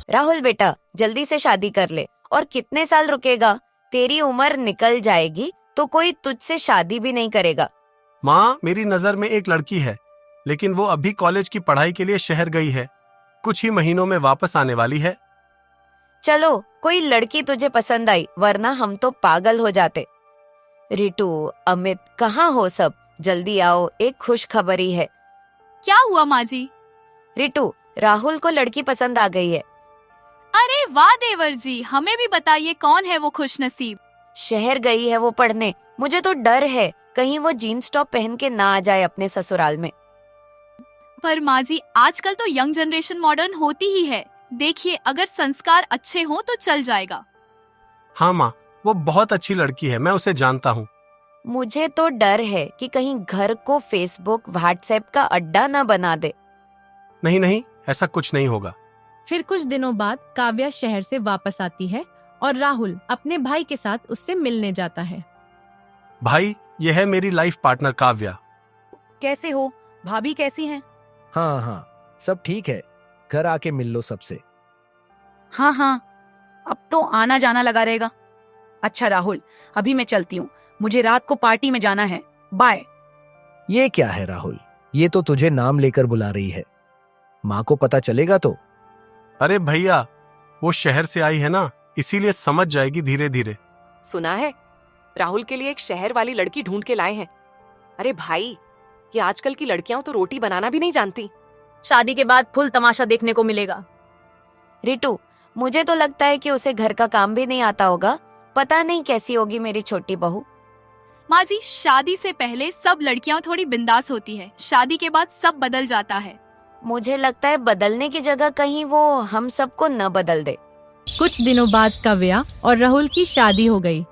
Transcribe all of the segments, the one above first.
राहुल बेटा, जल्दी से शादी कर ले। और कितने साल रुकेगा? तेरी उम्र निकल जाएगी तो कोई तुझसे शादी भी नहीं करेगा। माँ, मेरी नजर में एक लड़की है, लेकिन वो अभी कॉलेज की पढ़ाई के लिए शहर गई है। कुछ ही महीनों में वापस आने वाली है। चलो, कोई लड़की तुझे पसंद आई, वरना हम तो पागल हो जाते। रितु, अमित, कहाँ हो सब? जल्दी आओ, एक खुशखबरी है। क्या हुआ माँ जी? रितु, राहुल को लड़की पसंद आ गई है। अरे वाह देवर जी, हमें भी बताइए कौन है वो खुशनसीब। शहर गई है वो पढ़ने। मुझे तो डर है कहीं वो जीन्स टॉप पहन के ना आ जाए अपने ससुराल में। पर माँ जी, आजकल तो यंग जनरेशन मॉडर्न होती ही है। देखिए, अगर संस्कार अच्छे हों तो चल जाएगा। हाँ माँ, वो बहुत अच्छी लड़की है, मैं उसे जानता हूँ। मुझे तो डर है कि कहीं घर को फेसबुक व्हाट्सएप का अड्डा न बना दे। नहीं नहीं, ऐसा कुछ नहीं होगा। फिर कुछ दिनों बाद काव्या शहर से वापस आती है और राहुल अपने भाई के साथ उससे मिलने जाता है। भाई, यह है मेरी लाइफ पार्टनर काव्या। कैसे हो? भाभी कैसी हैं? हाँ हाँ, सब ठीक है। घर आके मिल लो सबसे। हाँ हाँ, अब तो आना जाना लगा रहेगा। अच्छा राहुल, अभी मैं चलती हूँ, मुझे रात को पार्टी में जाना है। बाय। ये क्या है राहुल, ये तो तुझे नाम लेकर बुला रही है। माँ को पता चलेगा तो? अरे भैया, वो शहर से आई है ना, इसीलिए समझ जाएगी धीरे धीरे। सुना है, राहुल के लिए एक शहर वाली लड़की ढूंढ के लाए हैं। अरे भाई, ये आजकल की लड़कियां तो रोटी बनाना भी नहीं जानती। शादी के बाद फुल तमाशा देखने को मिलेगा। रितु, मुझे तो लगता है कि उसे घर का काम भी नहीं आता होगा। पता नहीं कैसी होगी मेरी छोटी बहू। माँ जी, शादी से पहले सब लड़कियां थोड़ी बिंदास होती है, शादी के बाद सब बदल जाता है। मुझे लगता है बदलने की जगह कहीं वो हम सबको न बदल दे। कुछ दिनों बाद काव्या और राहुल की शादी हो गई।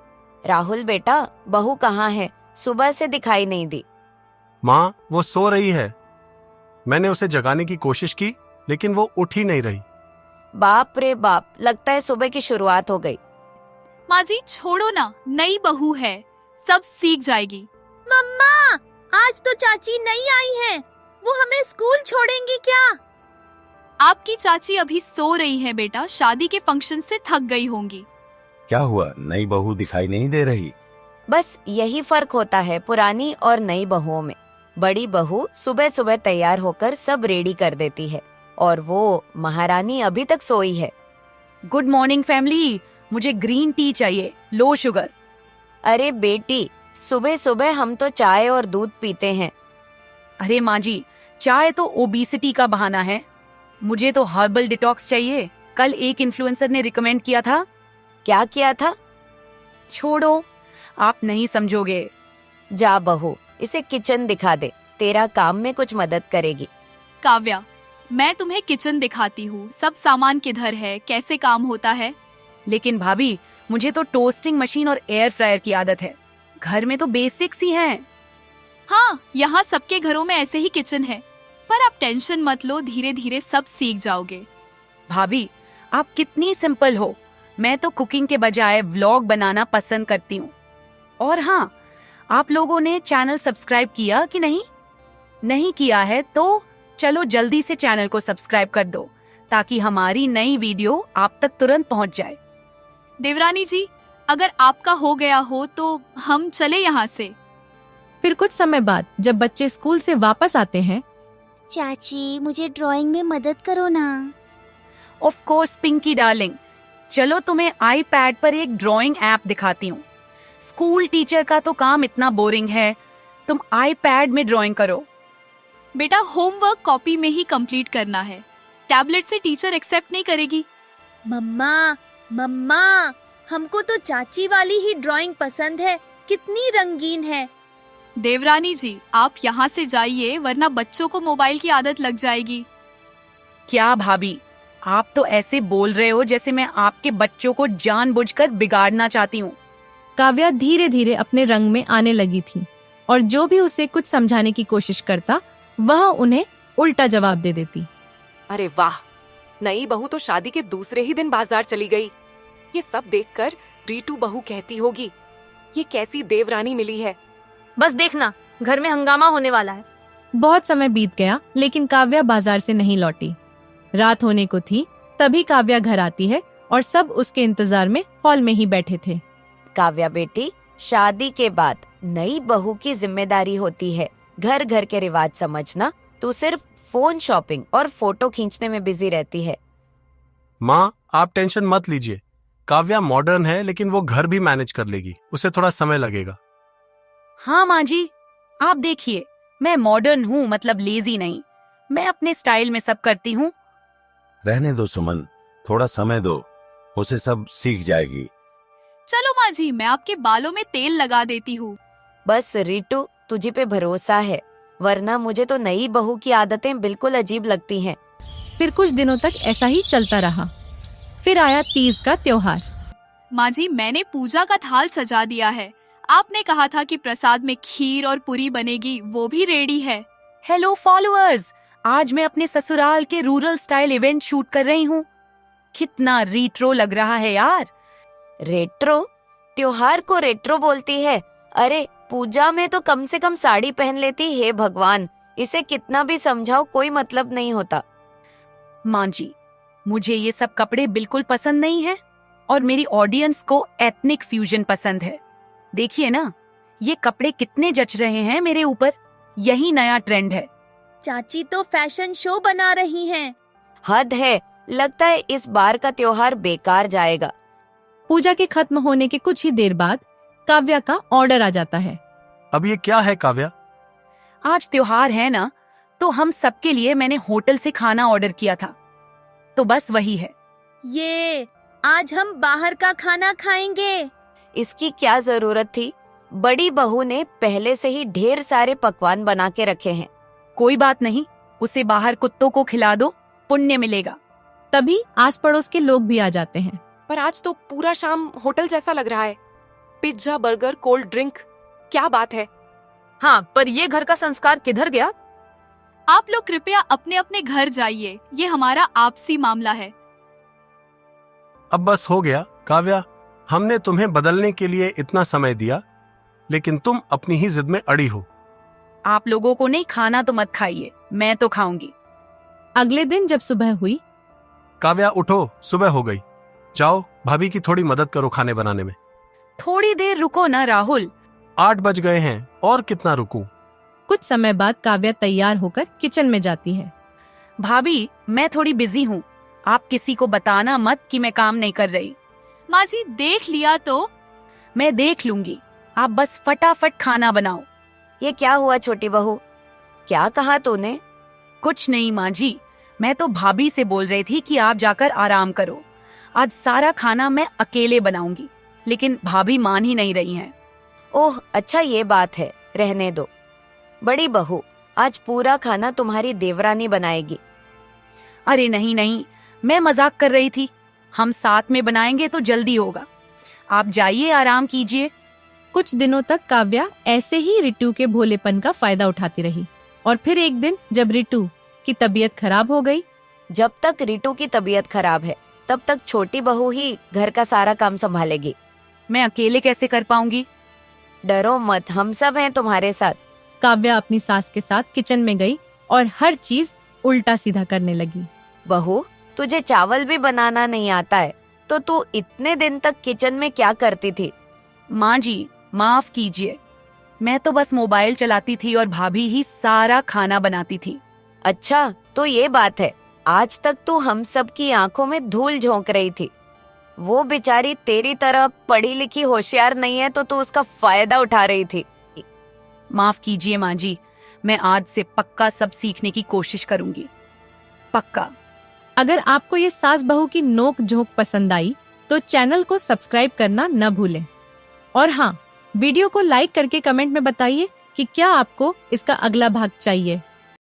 राहुल बेटा, बहू कहाँ है? सुबह से दिखाई नहीं दी। माँ, वो सो रही है। मैंने उसे जगाने की कोशिश की, लेकिन वो उठ ही नहीं रही। बाप रे बाप, लगता है सुबह की शुरुआत हो गई। माँ जी छोड़ो ना, नई बहू है, सब सीख जाएगी। मम्मा, आज तो चाची नहीं आई हैं। वो हमें स्कूल छोड़ेंगी क्या? आपकी चाची अभी सो रही है बेटा, शादी के फंक्शन से थक गई होंगी। क्या हुआ, नई बहू दिखाई नहीं दे रही? बस यही फर्क होता है पुरानी और नई बहुओं में। बड़ी बहू सुबह सुबह तैयार होकर सब रेडी कर देती है और वो महारानी अभी तक सोई है। गुड मॉर्निंग फैमिली, मुझे ग्रीन टी चाहिए, लो शुगर। अरे बेटी, सुबह सुबह हम तो चाय और दूध पीते हैं। अरे माँ जी, चाय तो ओबेसिटी का बहाना है। मुझे तो हर्बल डिटॉक्स चाहिए, कल एक इन्फ्लुएंसर ने रिकमेंड किया था। क्या किया था? छोड़ो, आप नहीं समझोगे। जा बहू, इसे किचन दिखा दे, तेरा काम में कुछ मदद करेगी। काव्या, मैं तुम्हें किचन दिखाती हूँ, सब सामान किधर है, कैसे काम होता है। लेकिन भाभी, मुझे तो टोस्टिंग मशीन और एयर फ्रायर की आदत है। घर में तो बेसिक्स ही हैं। हाँ, यहाँ सबके घरों में ऐसे ही किचन है, पर आप टेंशन मत लो, धीरे धीरे सब सीख जाओगे। भाभी, आप कितनी सिंपल हो। मैं तो कुकिंग के बजाय व्लॉग बनाना पसंद करती हूँ। और हाँ, आप लोगों ने चैनल सब्सक्राइब किया कि नहीं? नहीं किया है तो चलो जल्दी से चैनल को सब्सक्राइब कर दो, ताकि हमारी नई वीडियो आप तक तुरंत पहुँच जाए। देवरानी जी, अगर आपका हो गया हो तो हम चले यहाँ से। फिर कुछ समय बाद जब बच्चे स्कूल से वापस आते हैं। चाची, मुझे ड्राइंग में मदद करो ना। ऑफ कोर्स पिंकी डार्लिंग, चलो तुम्हें आईपैड पर एक ड्राइंग ऐप दिखाती हूँ। स्कूल टीचर का तो काम इतना बोरिंग है, तुम आईपैड में ड्राइंग करो। बेटा, होमवर्क कॉपी में ही कंप्लीट करना है, टैबलेट से टीचर एक्सेप्ट नहीं करेगी। मम्मा, मम्मा, हमको तो चाची वाली ही ड्राइंग पसंद है, कितनी रंगीन है। देवरानी जी, आप यहाँ से जाइए, वरना बच्चों को मोबाइल की आदत लग जाएगी। क्या भाभी, आप तो ऐसे बोल रहे हो जैसे मैं आपके बच्चों को जानबूझकर बिगाड़ना चाहती हूँ। काव्या धीरे धीरे अपने रंग में आने लगी थी और जो भी उसे कुछ समझाने की कोशिश करता, वह उन्हें उल्टा जवाब दे देती। अरे वाह, नई बहू तो शादी के दूसरे ही दिन बाजार चली गई। ये सब देखकर रीटू बहू कहती होगी, ये कैसी देवरानी मिली है। बस देखना, घर में हंगामा होने वाला है। बहुत समय बीत गया, लेकिन काव्या बाजार से नहीं लौटी। रात होने को थी तभी काव्या घर आती है और सब उसके इंतजार में हॉल में ही बैठे थे। काव्या बेटी, शादी के बाद नई बहू की जिम्मेदारी होती है घर घर के रिवाज समझना। तू सिर्फ फोन शॉपिंग और फोटो खींचने में बिजी रहती है। माँ, आप टेंशन मत लीजिए। काव्या मॉडर्न है, लेकिन वो घर भी मैनेज कर लेगी। उसे थोड़ा समय लगेगा। हाँ माँ जी, आप देखिए, मैं मॉडर्न हूँ, मतलब लेजी नहीं। मैं अपने स्टाइल में सब करती हूँ। रहने दो सुमन, थोड़ा समय दो, उसे सब सीख जाएगी। चलो माँ जी, मैं आपके बालों में तेल लगा देती हूँ। बस रिटू, तुझे पे भरोसा है, वरना मुझे तो नई बहू की आदतें बिल्कुल अजीब लगती हैं। फिर कुछ दिनों तक ऐसा ही चलता रहा। फिर आया तीज का त्योहार। माँ जी, मैंने पूजा का थाल सजा दिया है। आपने कहा था कि प्रसाद में खीर और पूरी बनेगी, वो भी रेडी है। हेलो फॉलोअर्स, आज मैं अपने ससुराल के रूरल स्टाइल इवेंट शूट कर रही हूँ। कितना रिट्रो लग रहा है यार। रेट्रो? त्योहार को रेट्रो बोलती है? अरे पूजा में तो कम से कम साड़ी पहन लेती है। भगवान, इसे कितना भी समझाओ कोई मतलब नहीं होता। माँ जी, मुझे ये सब कपड़े बिल्कुल पसंद नहीं है और मेरी ऑडियंस को एथनिक फ्यूजन पसंद है। देखिए ना, ये कपड़े कितने जच रहे हैं मेरे ऊपर। यही नया ट्रेंड है। चाची तो फैशन शो बना रही हैं। हद है, लगता है इस बार का त्योहार बेकार जाएगा। पूजा के खत्म होने के कुछ ही देर बाद काव्या का ऑर्डर आ जाता है। अब ये क्या है काव्या? आज त्योहार है ना, तो हम सबके लिए मैंने होटल से खाना ऑर्डर किया था, तो बस वही है। ये आज हम बाहर का खाना खाएंगे। इसकी क्या जरूरत थी? बड़ी बहू ने पहले से ही ढेर सारे पकवान बना के रखे हैं। कोई बात नहीं, उसे बाहर कुत्तों को खिला दो, पुण्य मिलेगा। तभी आस पड़ोस के लोग भी आ जाते हैं। पर आज तो पूरा शाम होटल जैसा लग रहा है। पिज्जा, बर्गर, कोल्ड ड्रिंक, क्या बात है? हाँ, पर ये घर का संस्कार किधर गया? आप लोग कृपया अपने अपने घर जाइए, ये हमारा आपसी मामला है। अब बस हो गया काव्या, हमने तुम्हें बदलने के लिए इतना समय दिया, लेकिन तुम अपनी ही जिद में अड़ी हो। आप लोगों को नहीं खाना तो मत खाइए, मैं तो खाऊंगी। अगले दिन जब सुबह हुई, काव्या उठो, सुबह हो गई। जाओ, भाभी की थोड़ी मदद करो खाने बनाने में। थोड़ी देर रुको ना राहुल। 8 बज गए हैं, और कितना रुकूं? कुछ समय बाद काव्या तैयार होकर किचन में जाती है। भाभी, मैं थोड़ी बिजी हूँ, आप किसी को बताना मत कि मैं काम नहीं कर रही। माँ जी, देख लिया तो? मैं देख लूंगी, आप बस फटाफट खाना बनाओ। ये क्या हुआ छोटी बहू? क्या कहा तूने? कुछ नहीं माँ जी, मैं तो भाभी से बोल रही थी कि आप जाकर आराम करो। आज सारा खाना मैं अकेले बनाऊंगी, लेकिन भाभी मान ही नहीं रही हैं। ओह अच्छा, ये बात है, रहने दो। बड़ी बहू, आज पूरा खाना तुम्हारी देवरानी बनाएगी। अरे नहीं नहीं, मैं मजाक कर रही थी। हम साथ में बनाएंगे तो जल्दी होगा। आप जाइए, आराम कीजिए। कुछ दिनों तक काव्या ऐसे ही रितु के भोलेपन का फायदा उठाती रही। और फिर एक दिन जब रितु की तबीयत खराब हो गई। जब तक रितु की तबीयत खराब है, तब तक छोटी बहू ही घर का सारा काम संभालेगी। मैं अकेले कैसे कर पाऊंगी? डरो मत, हम सब हैं तुम्हारे साथ। काव्या अपनी सास के साथ किचन में गई और हर चीज उल्टा सीधा करने लगी। बहू, तुझे चावल भी बनाना नहीं आता है, तो तू इतने दिन तक किचन में क्या करती थी? माँ जी, माफ कीजिए, मैं तो बस मोबाइल चलाती थी और भाभी ही सारा खाना बनाती थी। अच्छा, तो ये बात है। आज तक तू हम सब की आंखों में धूल झोंक रही थी। वो बेचारी तेरी तरह पढ़ी लिखी होशियार नहीं है, तो तू उसका फायदा उठा रही थी। माफ कीजिए माँ जी, मैं आज से पक्का सब सीखने की कोशिश करूंगी, पक्का। अगर आपको ये सास बहू की नोक झोंक पसंद आई तो चैनल को सब्सक्राइब करना न भूलें। और हाँ, वीडियो को लाइक करके कमेंट में बताइए कि क्या आपको इसका अगला भाग चाहिए।